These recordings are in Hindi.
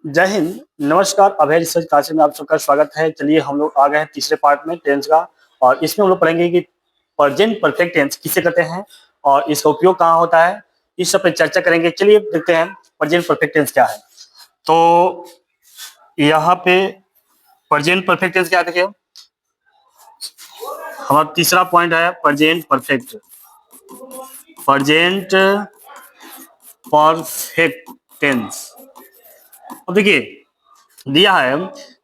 जय हिंद, नमस्कार। अभय रिसर्च क्लासेस में आप सबका स्वागत है। चलिए हम लोग आ गए हैं तीसरे पार्ट में टेंस का, और इसमें हम लोग पढ़ेंगे कि प्रेजेंट परफेक्ट टेंस किसे कहते हैं और इसका उपयोग कहाँ होता है, इस सब पे चर्चा करेंगे। चलिए देखते हैं प्रेजेंट परफेक्ट टेंस क्या है। तो यहाँ पे प्रेजेंट परफेक्ट टेंस क्या है, देखिए हमारा तीसरा पॉइंट है प्रेजेंट परफेक्ट टेंस। अब देखिए दिया है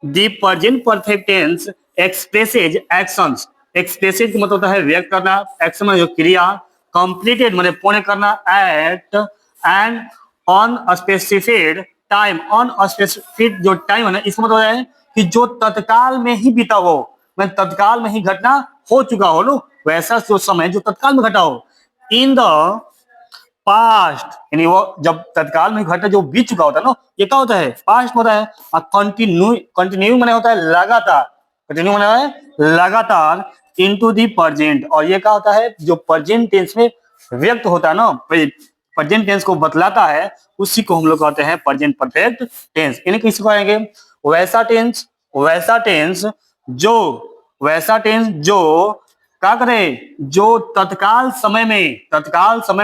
the present perfect tense expresses actions. Expresses का मतलब होता है व्यक्त करना, एक्शन में जो क्रिया, कंप्लीटेड माने पूर्ण करना, at end on specified time. On specific जो टाइम है ना, इसका मतलब है कि जो तत्काल में ही बीता हो, मैं तत्काल में ही घटना हो चुका हो नो, वैसा जो समय जो तत्काल में घटा हो। इन द पास्ट यानी वो जब तत्काल में घटना जो बीत चुका होता है ना, ये क्या होता है, पास्ट होता है। और कंटिन्यू माने होता है लगातार, कंटिन्यू माने है लगातार इनटू दी प्रेजेंट। और ये क्या होता है, जो प्रेजेंट टेंस में व्यक्त होता है ना, प्रेजेंट टेंस को बतलाता है, उसी को हम लोग कहते हैं प्रेजेंट परफेक्ट टेंस। इन्हें किसी को कहेंगे वैसा टेंस। वैसा टेंस जो वैसा टेंस जो क्या करे, जो तत्काल समय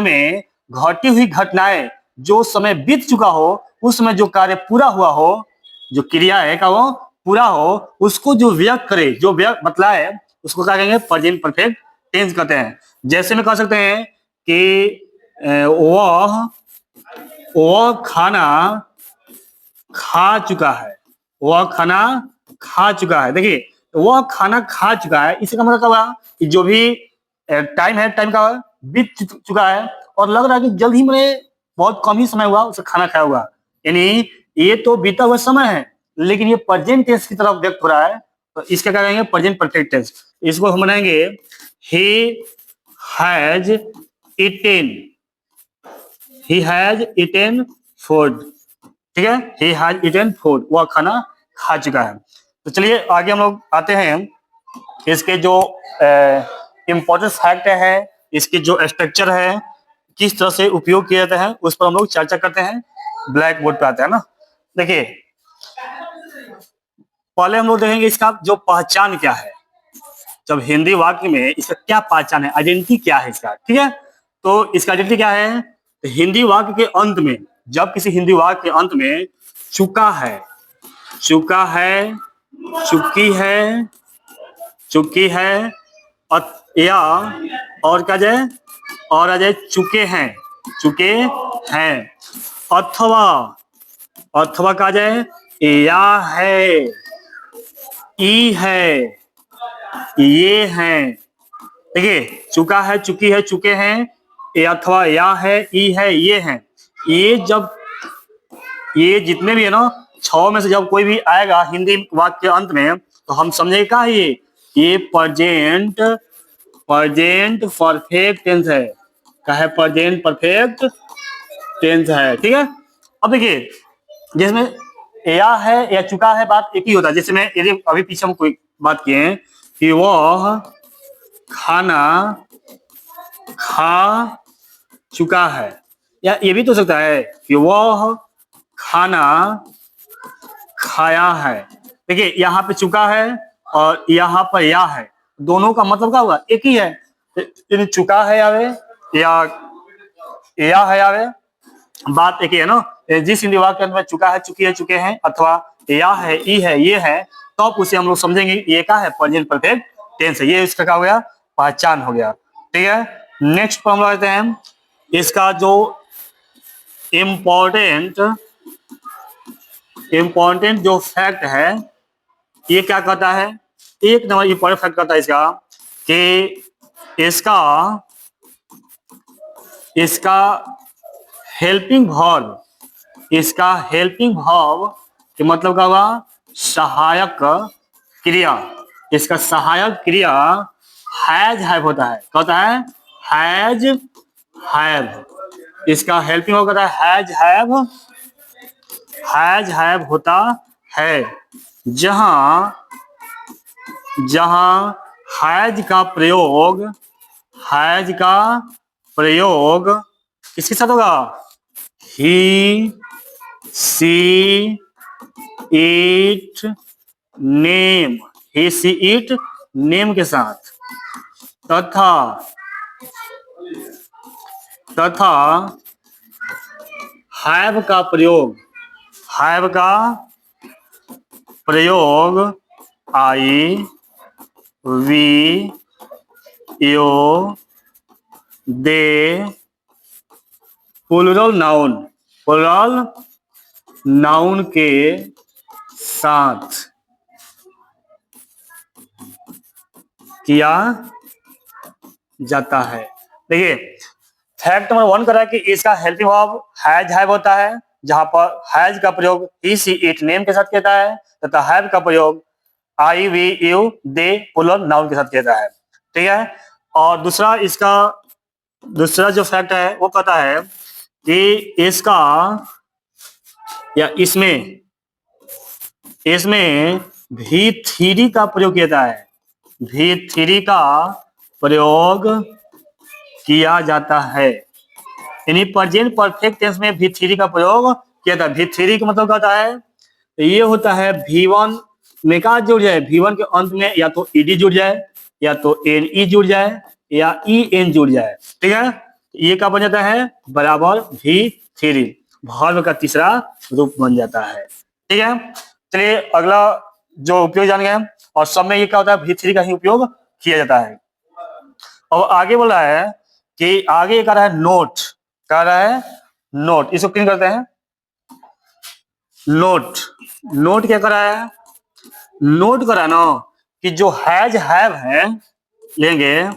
में घटी हुई घटनाएं, जो समय बीत चुका हो, उस समय जो कार्य पूरा हुआ हो, जो क्रिया है का वो पूरा हो, उसको जो व्यक्त करे, जो व्यक्त बतलाए, उसको क्या कहेंगे, प्रेजेंट परफेक्ट टेंस कहते हैं। जैसे में कह सकते हैं कि वह खाना खा चुका है। वह खाना खा चुका है। देखिए वह खाना खा चुका है, इसका मतलब क्या हुआ कि जो भी टाइम है, टाइम का बीत चुका है और लग रहा है कि जल्द ही मैंने बहुत कम ही समय हुआ उसे खाना खाया हुआ, यानी ये तो बीता हुआ समय है, लेकिन ये प्रेजेंट टेंस की तरफ व्यक्त हो रहा है, तो इसका क्या कहेंगे, प्रेजेंट परफेक्ट टेंस। इसको हम बनाएंगे he has eaten. He has eaten food. ठीक है, ही हैज इटेन फूड, वह खाना खा चुका है। तो चलिए आगे हम लोग आते हैं, इसके जो इम्पोर्टेंट फैक्ट है, इसके जो स्ट्रक्चर है, किस तरह से उपयोग किया जाता है, उस पर हम लोग चर्चा करते हैं। ब्लैक बोर्ड पे आते हैं ना। देखिए पहले हम लोग देखेंगे इसका जो पहचान क्या है, जब हिंदी वाक्य में इसका क्या पहचान है, आइडेंटिटी क्या है इसका। ठीक है, तो इसका आइडेंटिटी क्या है, तो हिंदी वाक्य के अंत में, जब किसी हिंदी वाक्य के अंत में चुका है, चुका है, चुकी है, चुकी है, या और क्या जाए, और आ जाए चुके हैं, चुके हैं, अथवा, अथवा का जाए या है, ई है, ये है। देखिए चुका है, चुकी है, चुके हैं, ये अथवा या है, ई है, ये है। ये जब ये जितने भी है ना, 6 में से जब कोई भी आएगा हिंदी वाक्य के अंत में, तो हम समझेंगे क्या है, ये प्रेजेंट परफेक्ट टेंस है। क्या है, प्रेजेंट परफेक्ट टेंस है। ठीक है, अब देखिए जिसमें या है या चुका है, बात एक ही होता है। जैसे मैं यदि अभी पीछे हम कोई बात किए हैं कि वह खाना खा चुका है, या ये भी तो सकता है कि वह खाना खाया है। देखिए यहाँ पे चुका है और यहाँ पर या है, दोनों का मतलब क्या हुआ, एक ही है। यानी चुका है आवे या है आवे, बात एक ही है ना। जिस हिंदी वाक्य के अंदर चुका है, चुकी है, चुके हैं, अथवा या है, ई है, ये है, तो अब उसे हम लोग समझेंगे ये क्या है, प्रेजेंट परफेक्ट टेंस है। ये इसका क्या हो गया, पहचान हो गया। ठीक है, नेक्स्ट पर हम लोग आते हैं, इसका जो इम्पोर्टेंट जो फैक्ट है, ये क्या कहता है, एक नंबर इंपॉर्टेंट फैक्ट कहता है इसका कि इसका हेल्पिंग वर्ब, इसका हेल्पिंग वर्ब के मतलब क्या हुआ, सहायक क्रिया। इसका सहायक क्रिया हैज हैव होता है। क्या होता है, हैज हैव। इसका हेल्पिंग वर्ब कहता है हैज हैव होता है। जहां जहां हैज का प्रयोग किसके साथ होगा, ही, सी, ईट नेम, ही सी ईट नेम के साथ, तथा हैव का प्रयोग, हैव का प्रयोग I we you they plural noun के साथ किया जाता है। देखिए फैक्ट नंबर 1 कर रहा है कि इसका हेल्पिंग वर्ब हैज हैव होता है, जहां पर हैज का प्रयोग ही सी इट नेम के साथ किया जाता है तथा हैव का प्रयोग I we you they plural noun के साथ किया जाता है। ठीक है। और दूसरा जो फैक्ट है वो कहता है कि इसका या इसमें भी थ्री का प्रयोग किया जाता है, भी थ्री का प्रयोग किया जाता है, यानी प्रेजेंट परफेक्ट टेंस में भी थ्री का प्रयोग किया जाता है। भी थ्री का मतलब क्या होता है, ये होता है V1 में का जुड़ जाए, V1 के अंत में या तो ed जुड़ जाए या तो ne जुड़ जाए या en जुड़ जाए। ठीक है, ये क्या बन जाता है बराबर V3, वर्ब का तीसरा रूप बन जाता है। ठीक है, चलिए अगला जो उपयोग जान गए, और सब में ये क्या होता है V3 का ही उपयोग किया जाता है। और आगे बोल रहा है कि आगे कह रहा है नोट, कह रहा है नोट, इसको क्लीन करते हैं। नोट क्या कर रहा है, नोट कर रहा है ना कि जो हैज हैव है लेंगे,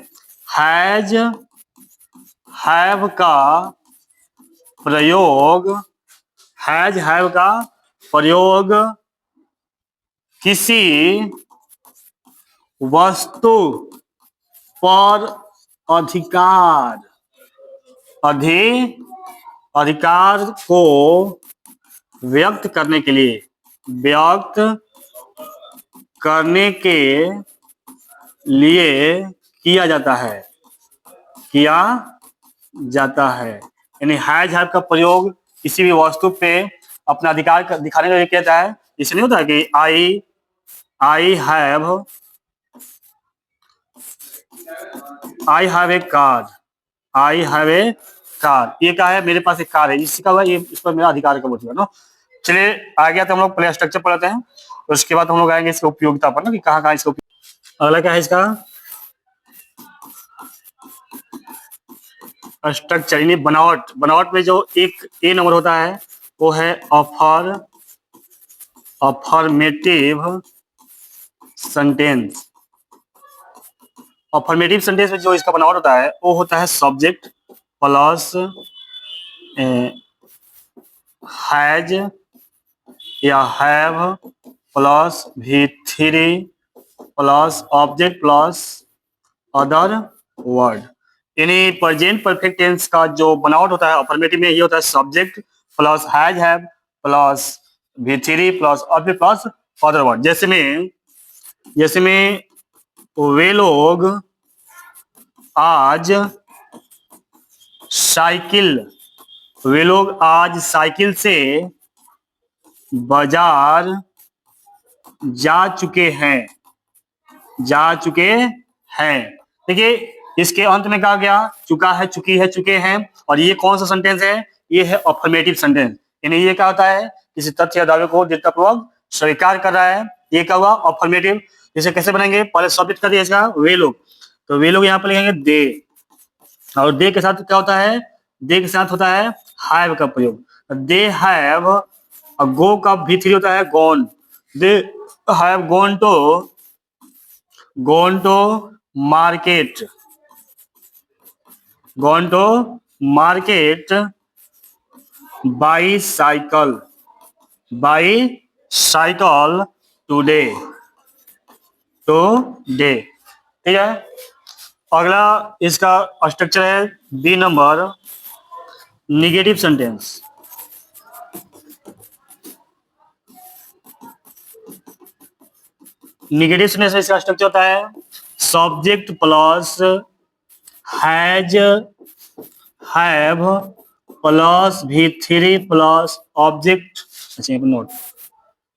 हैज हैव का प्रयोग, हैज हैव का प्रयोग किसी वस्तु पर अधिकार को व्यक्त करने के लिए, किया जाता है। यानी हैज हैव का प्रयोग किसी भी वस्तु पे अपना अधिकार दिखाने के लिए किया जाता है। इससे नहीं होता है कि आई हैव ए कार, ये क्या है मेरे पास एक कार है, इसका हुआ ये, इस पर मेरा अधिकार का बोध है ना। चलिए आ गया तो हम लोग पहले स्ट्रक्चर पढ़ते हैं, उसके बाद हम लोग आएंगे इसकी उपयोगिता पर ना कि कहाँ इसका उपयोग। अगला क्या है इसका स्ट्रक्चर, यानी बनावट में जो एक ए नंबर होता है वो है अफर्मेटिव सेंटेंस। अफर्मेटिव सेंटेंस में जो इसका बनावट होता है वो होता है सब्जेक्ट प्लस हैज या have plus V3 plus object plus other word. यानी प्रेजेंट परफेक्ट टेंस का जो बनावट होता है अफर्मेटिव में ये होता है subject plus has have plus V3 plus object plus other word. जैसे में वे लोग आज साइकिल से बाजार जा चुके हैं। देखिए इसके अंत में कहा गया चुका है, चुकी है, चुके हैं, और ये कौन सा सेंटेंस है, ये है अफर्मेटिव सेंटेंस। यानी ये क्या होता है किसी तथ्य या दावे को दृढ़तापूर्वक स्वीकार कर रहा है, ये क्या हुआ अफर्मेटिव। इसे कैसे बनाएंगे, पहले सब्जेक्ट कर दिया इसका वे लोग, तो वे लोग यहाँ पर लिखेंगे दे, और दे के साथ क्या होता है, दे के साथ होता है हैव का प्रयोग, दे हैव, और गो का V3 होता है gone, they have gone market by cycle today. ठीक है, अगला इसका स्ट्रक्चर है B number negative sentence. Negative sentence में इसका स्ट्रक्चर होता है subject plus has have plus V3 plus object, अच्छा note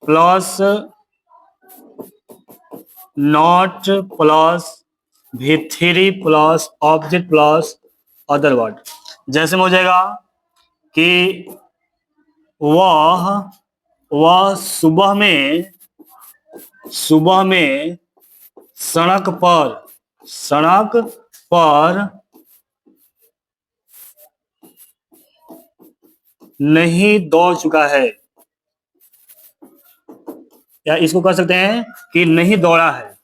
plus not plus V3 plus object plus other word. जैसे में हो जाएगा कि वह सुबह में सड़क पर नहीं दौड़ चुका है, या इसको कह सकते हैं कि नहीं दौड़ा है,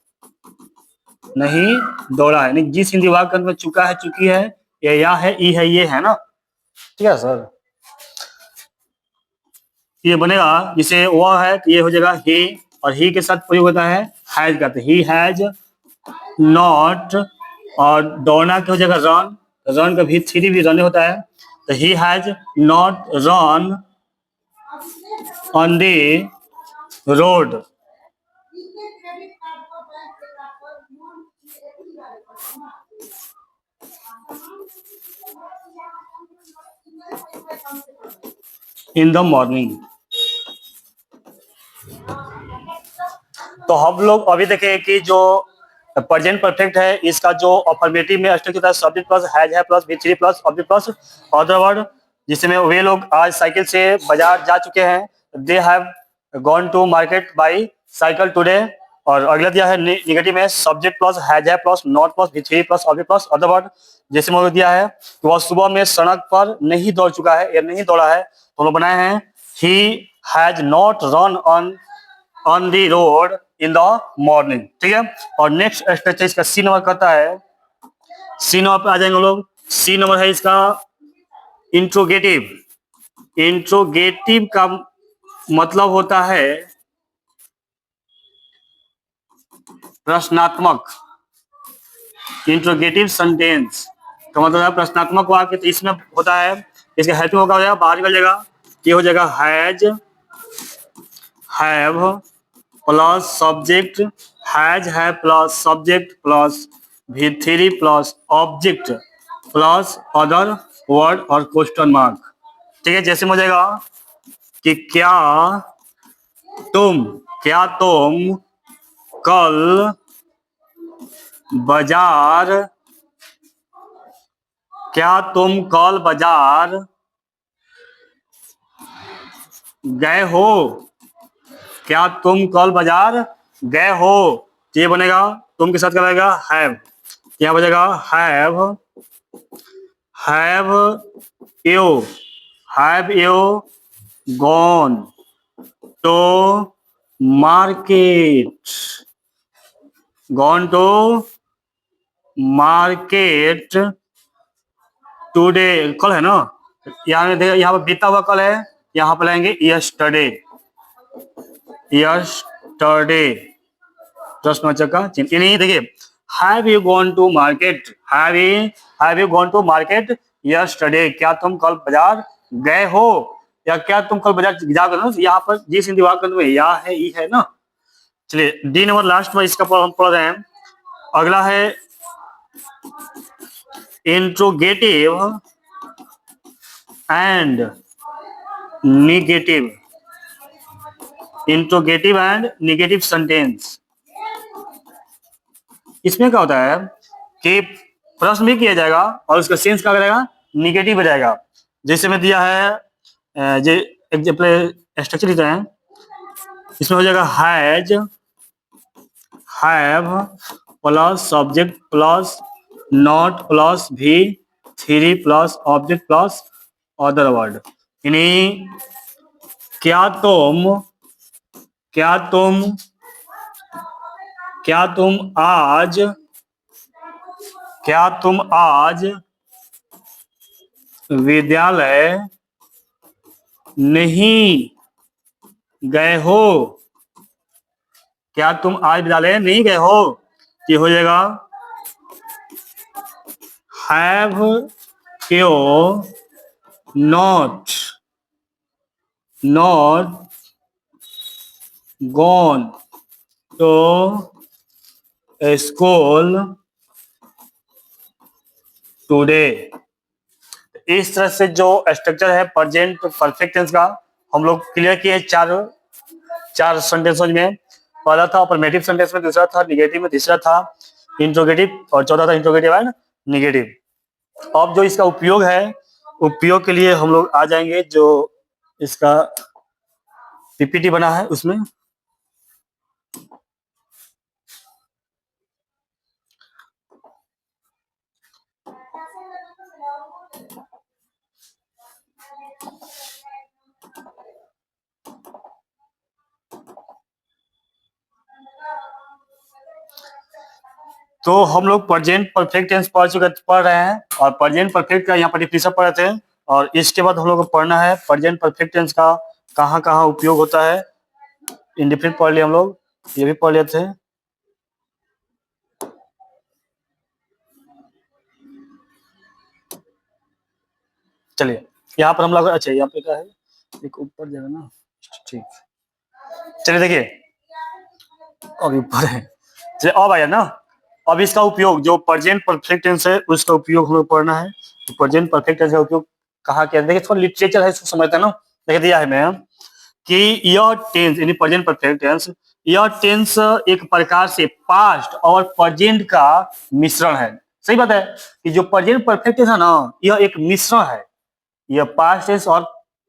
नहीं जिस हिंदी वाक्य के अंत में चुका है, चुकी है, या है, ई है, ये है ना। ठीक है सर, ये बनेगा जिसे वह है तो ये हो जाएगा ही, और ही के साथ प्रयोग होता है हैज का, तो ही हैज नॉट, और दौड़ना क्या हो जाएगा रन, रन का भी थ्री भी रन होता है, तो he has not run on the road. In the morning. तो हम लोग अभी देखें कि जो प्रेजेंट परफेक्ट है इसका जो अफर्मेटिव में स्ट्रक्चर होता है सब्जेक्ट प्लस हैज है plus V3 plus object plus other word, जिसमें वे लोग आज साइकिल से बाजार जा चुके हैं, they have gone to market by cycle today. और अगला दिया है निगेटिव में सब्जेक्ट प्लस हैज है plus not plus V3 plus object plus other word, जैसे में दिया है कि वह सुबह में सड़क पर नहीं दौड़ चुका है या नहीं दौड़ा है, तो हम लोग बनाए हैं he has not run on the road in the morning. ठीक है, और नेक्स्ट स्ट्रक्चर इसका सी नंबर कहता है, सी नंबर पे आ जाएंगे लोग। सी नंबर है इसका इंट्रोगेटिव। इंट्रोगेटिव का मतलब होता है प्रश्नात्मक। इंट्रोगेटिव सेंटेंस का मतलब है प्रश्नात्मक वाक्य, तो इसमें होता है, इसका हेल्पिंग होगा हो जाएगा, बाहर निकल जाएगा, ये हो जाएगा has have plus subject, has है plus subject plus V3 plus object plus other word और क्वेश्चन मार्क। ठीक है, जैसे में हो जाएगा कि क्या तुम कल बाजार गए हो, क्या तुम कल बाजार गए हो, तो ये बनेगा तुम के साथ क्या बनेगा हैव, क्या बनेगा have you gone to market today. कल है ना, यहाँ पर बीता हुआ कल है, यहाँ पर लाएंगे यस्टरडे प्रश्नवाचक का चिन्ह। नहीं देखिए, have you gone to market yesterday, क्या तुम कल बाजार गए हो, या क्या तुम कल बाजार जाओगे ना, यहाँ पर जिस हिंदी वाक्य में या है, ई है ना। चलिए डी नंबर लास्ट में इसका हम पढ़ रहे हैं। अगला है इंट्रोगेटिव एंड निगेटिव सेंटेंस। इसमें क्या होता है कि प्रश्न भी किया जाएगा और उसका सेंस क्या करेगा, निगेटिव हो जाएगा। जैसे में दिया है, जो एग्जाम्पल स्ट्रक्चर लिखते हैं, इसमें हो जाएगा have plus subject plus not plus V3 plus object plus other word. यानी क्या तुम आज विद्यालय नहीं गए हो, क्या तुम आज विद्यालय नहीं गए हो, ये हो जाएगा have you not gone to school today. इस तरह से जो स्ट्रक्चर है प्रेजेंट परफेक्ट टेंस का हम लोग क्लियर किए 4 सेंटेंसेस में। पहला था अफर्मेटिव सेंटेंस में, दूसरा था निगेटिव में, तीसरा था इंट्रोगेटिव और चौथा था इंट्रोगेटिव एंड निगेटिव। अब जो इसका उपयोग है, उपयोग के लिए हम लोग आ जाएंगे जो इसका पीपीटी बना है उसमें। तो हम लोग प्रेजेंट परफेक्ट टेंस पढ़ रहे हैं और प्रेजेंट परफेक्ट का यहाँ पर डिफिनेशन पढ़ रहे थे, और इसके बाद हम लोग को पढ़ना है प्रेजेंट परफेक्ट टेंस का कहाँ कहाँ उपयोग होता है। इंडिफिनिट पढ़ लिए हम लोग, ये भी पढ़ लिए थे। चलिए यहाँ पर हम लोग, अच्छा यहाँ पे क्या है, एक ऊपर जाएगा ना, ठीक। चलिए देखिए अभी ऊपर है, चलिए अब आया ना। अब इसका उपयोग जो प्रेजेंट परफेक्ट टेंस है उसका उपयोग हमें पढ़ना है। तो प्रेजेंट परफेक्ट टेंस का उपयोग कहाँ किया, देखिए थोड़ा लिटरेचर है इसको समझते हैं ना। देखिए दिया है मैं कि यह टेंस यानी प्रेजेंट परफेक्ट टेंस, यह टेंस एक प्रकार से पास्ट और प्रेजेंट का मिश्रण है। सही बात है कि जो प्रेजेंट परफेक्ट टेंस है ना, यह एक मिश्रण है। यह पास्ट टेंस और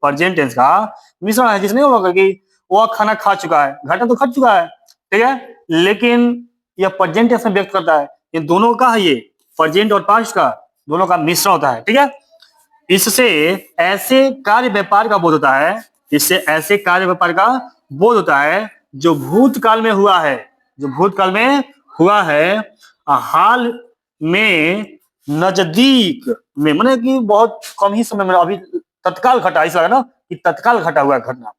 प्रेजेंट टेंस का मिश्रण है, जिसमें होगा कि वह खाना खा चुका है, घटना तो खा चुका है, ठीक है, लेकिन यह प्रेजेंट टेंस में व्यक्त करता है। ये दोनों का है, ये प्रेजेंट और पास्ट का दोनों का मिश्रण होता है, ठीक है। इससे ऐसे कार्य व्यापार का बोध होता है, इससे ऐसे कार्य व्यापार का बोध होता है जो भूतकाल में हुआ है, जो भूतकाल में हुआ है, हाल में, नजदीक में, माने कि बहुत कम ही समय में, अभी तत्काल घटा, इस लगा ना कि तत्काल घटा हुआ घटना,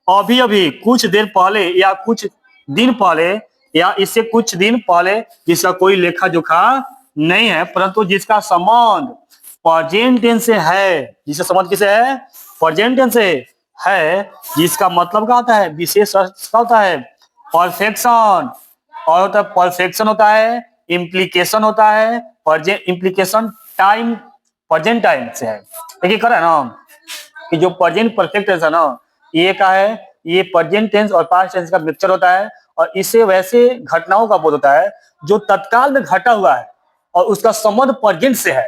अभी अभी कुछ देर पहले या कुछ दिन पहले या इससे कुछ दिन पहले, जिसका कोई लेखा जोखा नहीं है, परंतु जिसका संबंध प्रेजेंट टेंस से है, जिसका संबंध किसे है, प्रेजेंट टेंस से है, जिसका मतलब क्या होता है, विशेष अर्थ क्या होता है, परफेक्शन, और होता है परफेक्शन होता है, इम्प्लीकेशन होता है, present implication time, present time से है। देखिए कर है ना कि जो प्रेजेंट परफेक्ट टेंस है ना, ये क्या है, ये प्रेजेंट टेंस और पास्ट टेंस का मिक्सचर होता है, और इससे वैसे घटनाओं का बोध होता है जो तत्काल में घटा हुआ है और उसका संबंध प्रेजेंट से है।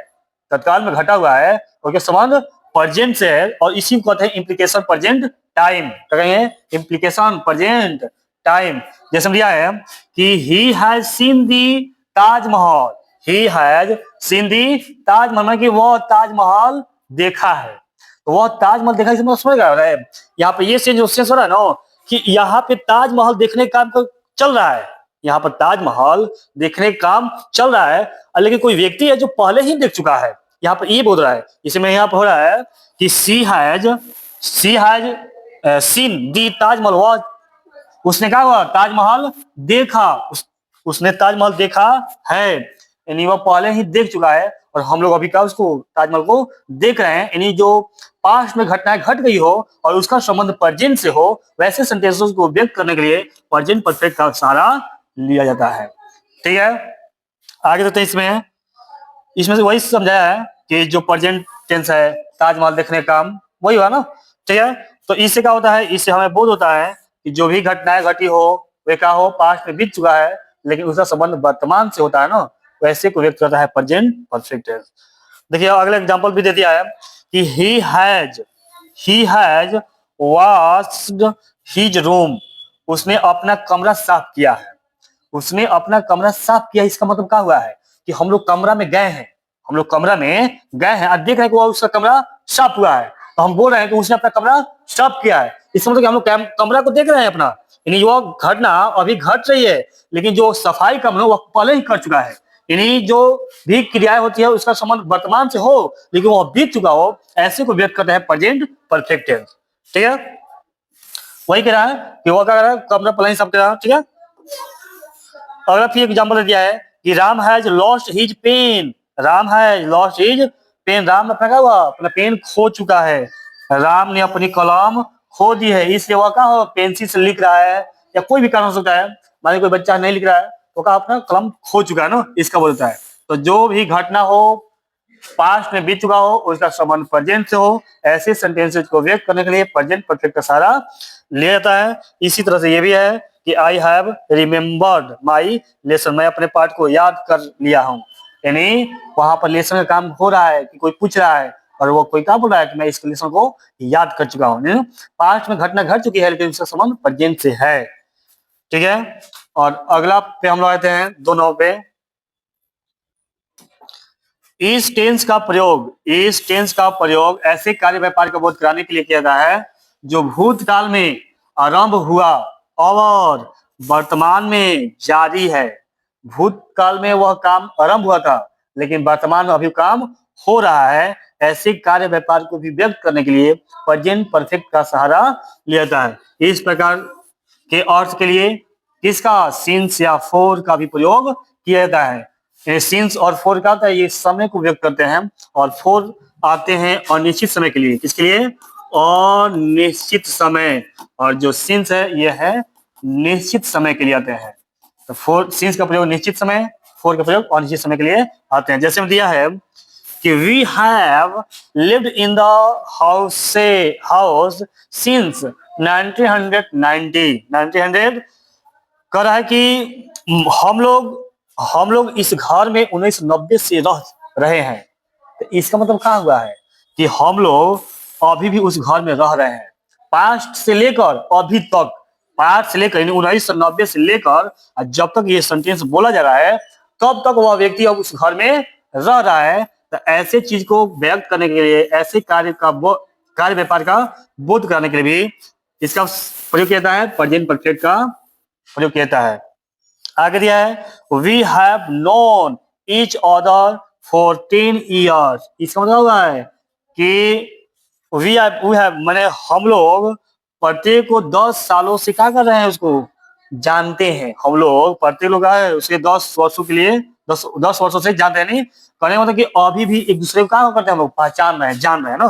तत्काल में घटा हुआ है और उसका संबंध प्रेजेंट से है, और इसी को कहते हैं इम्प्लीकेशन प्रेजेंट टाइम। क्या कहेंगे, इम्प्लीकेशन प्रेजेंट टाइम। जैसे दिया है कि he has seen the Taj Mahal, he has seen दी ताजमहल, कि वह ताजमहल देखा है। तो वह ताजमहल देखा, इसमें समझ रहा है, यहाँ पे ये जो सेंस हो रहा है ना कि यहाँ पे ताजमहल देखने का काम चल रहा है, यहाँ पर ताजमहल देखने का काम चल रहा है, लेकिन कोई व्यक्ति है जो पहले ही देख चुका है, यहाँ पर ये बोल रहा है। इसमें यहाँ पर हो रहा है कि सी हैज सीन दी ताजमहल, वह उसने कहा हुआ ताजमहल देखा, उसने ताजमहल देखा है, यानी वह पहले ही देख चुका है, और हम लोग अभी क्या उसको ताजमहल को देख रहे हैं। यानी जो पास्ट में घटनाएं घट गई हो और उसका संबंध प्रेजेंट से हो, वैसे सेंटेंसेस को व्यक्त करने के लिए प्रेजेंट परफेक्ट का सहारा लिया जाता है, ठीक है। आगे तो इसमें से वही समझाया है कि जो प्रेजेंट टेंस है, ताजमहल देखने का काम वही हुआ ना, ठीक है। तो इससे क्या होता है, इससे हमें बोध होता है कि जो भी घटनाएं घटी हो वे क्या हो, पास्ट में बीत चुका है, लेकिन उसका संबंध वर्तमान से होता है ना, वैसे को व्यक्त करता है प्रेजेंट परफेक्ट टेंस। देखिए अगला एग्जांपल भी दे दिया है कि he has washed his room, उसने अपना कमरा साफ किया है, उसने अपना कमरा साफ किया। इसका मतलब क्या हुआ है कि हम लोग कमरा में गए हैं, हम लोग कमरा में गए हैं और देख रहे हैं कि वो उसका कमरा साफ हुआ है, तो हम बोल रहे हैं कि उसने अपना कमरा साफ किया है। इसका मतलब कि हम लोग कमरा को देख रहे हैं अपना, यानी वो घटना अभी घट रही है, लेकिन जो सफाई का वो पहले ही कर चुका है। यानी जो भी क्रियाएं होती है उसका संबंध वर्तमान से हो लेकिन वो बीत चुका हो, ऐसे को व्यक्त करते हैं प्रेजेंट परफेक्ट टेंस, ठीक है। वही कह रहा है कि वो क्या कर रहा है, कमरा पहले ही साफ कर रहा है, ठीक है। अगला फिर एग्जांपल दिया है कि Ram has lost his pen, Ram has lost his pen, Ram ने अपना क्या हुआ, अपना पेन खो चुका है, राम ने अपनी कलम खो दी है, इसलिए वह क्या हो पेंसिल से लिख रहा है, या कोई भी कारण हो सकता है, मान कोई बच्चा नहीं लिख रहा है तो क्या अपना कलम खो चुका है ना, इसका बोलता है। तो जो भी घटना हो पास्ट में बीत चुका हो, उसका संबंध प्रेजेंट से हो, ऐसे सेंटेंसेज को व्यक्त करने के लिए प्रेजेंट परफेक्ट का सहारा लिया जाता है। इसी तरह से ये भी है कि I have remembered my lesson, मैं अपने पाठ को याद कर लिया हूँ। यानी वहां पर लेसन का काम हो रहा है कि कोई पूछ रहा है और वो कोई क्या बोल रहा है कि मैं इस लेसन को याद कर चुका हूँ। पास्ट में घटना घट चुकी है लेकिन उसका संबंध प्रेजेंट से है। ठीक है, और अगला पे हम लोग आते हैं 2 पे। इस टेंस का प्रयोग ऐसे कार्य व्यापार का बोध कराने के लिए किया गया है जो भूतकाल में आरंभ हुआ और वर्तमान में जारी है। भूतकाल में वह काम आरंभ हुआ था लेकिन वर्तमान में अभी काम हो रहा है। ऐसे कार्य व्यापार को भी व्यक्त करने के लिए प्रेजेंट परफेक्ट का सहारा लिया जाता है। इस प्रकार के अर्थ के लिए किसका, सिंस या फोर का भी प्रयोग किया जाता है। सिंस और फोर का होता है, ये समय को व्यक्त करते हैं, और फोर आते हैं अनिश्चित समय के लिए। किसके लिए, अनिश्चित समय। और जो सिंस है ये है निश्चित समय के लिए आते हैं। तो फोर सिंस का प्रयोग निश्चित समय, फोर का प्रयोग अनिश्चित समय के लिए आते हैं। जैसे में दिया है कि we have lived in the house since 1990 कह रहा है कि हम लोग इस घर में 1990 से रह रहे हैं। तो इसका मतलब क्या हुआ है कि हम लोग अभी भी उस घर में रह रहे हैं। पास्ट से लेकर अभी तक, पास्ट से लेकर 1990 से लेकर जब तक ये सेंटेंस बोला जा रहा है तब तक वह व्यक्ति अब उस घर में रह रहा है। तो ऐसे चीज को व्यक्त करने के लिए, ऐसे कार्य व्यापार का बोध कराने के लिए भी इसका प्रयोग किया जाता है, प्रेजेंट परफेक्ट का प्रयोग किया जाता है। आगे दिया है we have known each other for 10 years. इसका मतलब हुआ है कि वी हैव माने हम लोग प्रत्येक को 10 सालों से क्या कर रहे हैं, उसको जानते हैं। हम लोग प्रत्येक लोग है उसके 10 वर्षों के लिए 10 वर्षों से जानते हैं। नहीं कहने का मतलब कि अभी भी एक दूसरे को क्या करते हैं, हम लोग पहचान रहे हैं, जान रहे हैं ना।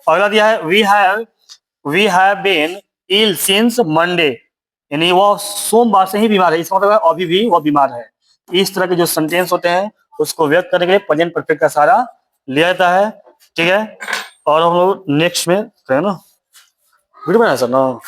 अगला दिया है we have been ill since Monday, यानी वो सोमवार से ही बीमार है। इसका मतलब है अभी भी वो बीमार है। इस तरह के जो सेंटेंस होते हैं उसको व्यक्त करने के लिए प्रेजेंट परफेक्ट का सहारा लिया जाता है। ठीक है, और हम लोग नेक्स्ट में करें ना, वीडियो बनाए सर ना।